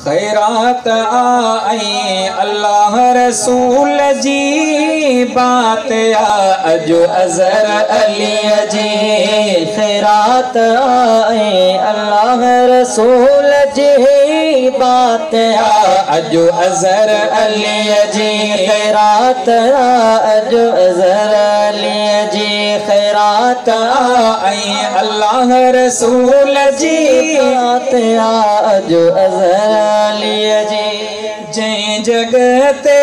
خیرات آئی اللہ رسول جی بات اجو ازر علی جی خیرات آئی اللہ رسول جی بات اجو ازر علی جی خیرات اجو ازر علی جی خیرات آئی اللہ رسول جی بات اجو ازر علی جی جائیں جگتے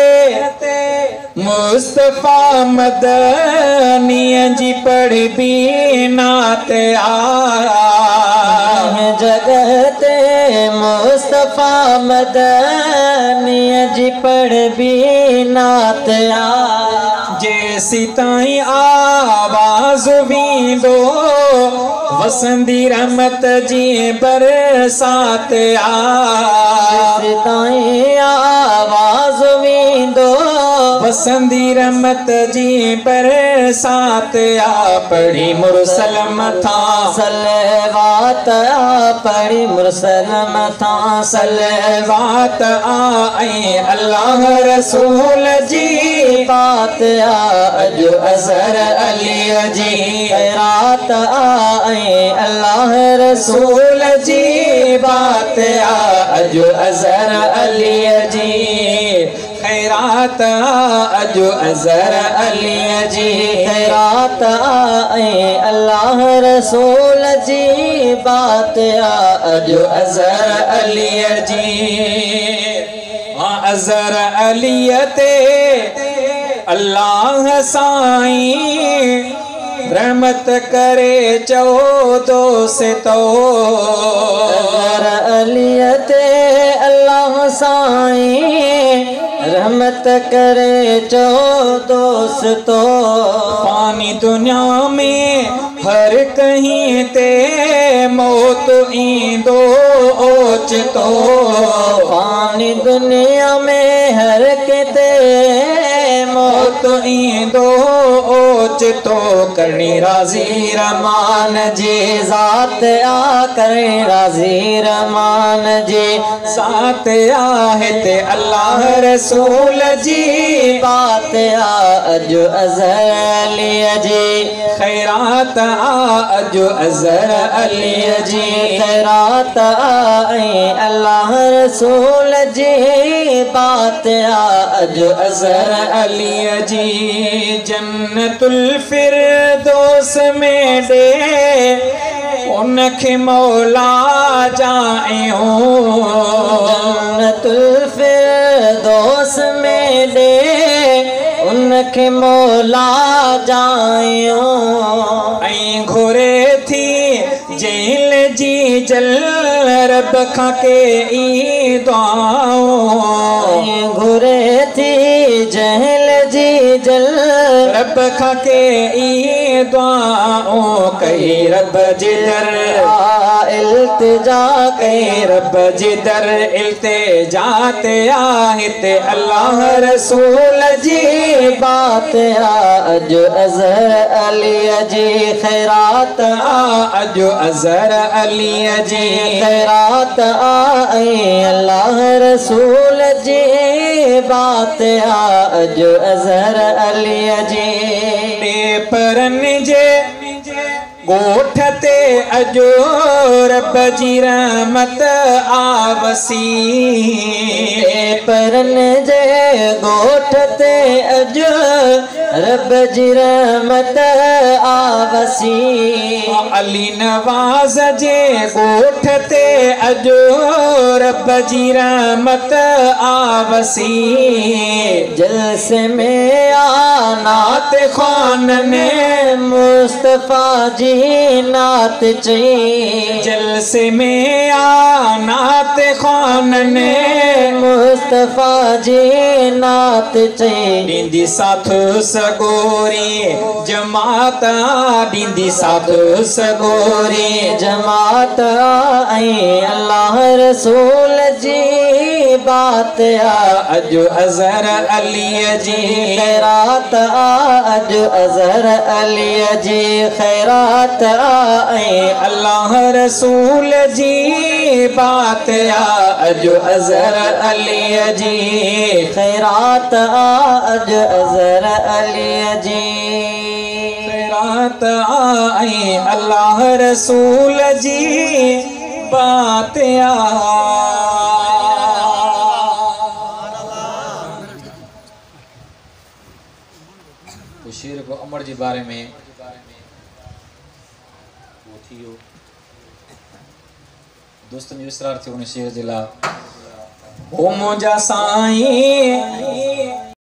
مصطفیٰ مدنی جی پڑھ بھی نات جگتے مصطفیٰ مدنی جی پڑھ بھی نات جیسی تائیں آواز ویندو وسندی رحمت جی برسات جیسی تائیں آواز ویندو وسندی رحمت جی برسات پڑھی مرسل متھا صلوات پڑھی مرسل متھا صلوات آئی اللہ رسول جی بات اجو ازر علی جی خیرات آئی اللہ رسول جی بات اجو ازر علی جی خیرات اجو ازر علی جی خیرات آئی اللہ رسول جی بات اجو ازر علی جی ازر علی تے اللہ سائیں رحمت کرے چودو سے تو ازر علی تے اللہ سائیں رحمت کرے چودو سے تو پانی دنیا میں ہر کہیں تے موت ایندو اوچ تو پانی دنیا میں ہر کتے موت ایندو اوچ تو کرنی راضی رحمان جی ذات کرنی راضی رحمان جی ذات تے اللہ رسول جی بات اجو ازر علی جی خیرات اجو ازر علی جی خیرات آئی اللہ رسول جی بات اجو ازر علی جی جنت الفردوس میں دے ان کے مولا جائیں جنت الفردوس میں دے ان کے مولا جائیں این گھورے تھی جیل جی جل رب کھا کے ای دعاؤں گھورے تھی جہل جی جل رب کھا کے ای دعاؤں کئی رب جدر التجا کئی رب جدر التجات آہت اللہ رسول جی بات اجو ازر علی جی خیرات اجو ازر علی جی خیرات آئی اللہ رسول جی بات اجو ازر علی جی ॾेपरन जे ॻोठ ते अजो रब जी रहमत आवसी ॾेपरन जे ॻोठ ते अजो रब जी रहमत आवसी अली नवाज जे ॻोठ ते अजो रब जी रहमत आवसी जलसे में नात ख़्वान ने मुस्तफ़ा जी नात चई जलसे में नात ख़्वान ने मुस्तफ़ा जी नात चई ॾींदी साथ सगोरी जमात ॾींदी साथ सगोरी जमात ऐं अल्लाह रसूल जी बात आ अज अजहर अली जी खैरात आ अज अजहर अली जी खैरात आ अल्लाह रसूल जी बात आ अज अजहर अली जी खैरात आ अज अजहर अली जी खैरात आई अल्लाह रसूल जी बात आ। शेर को अमर जे बारे में वो थियो दोस्तन जो इसरार थियो उन शेर जे ला ओ मुंहिंजा साईं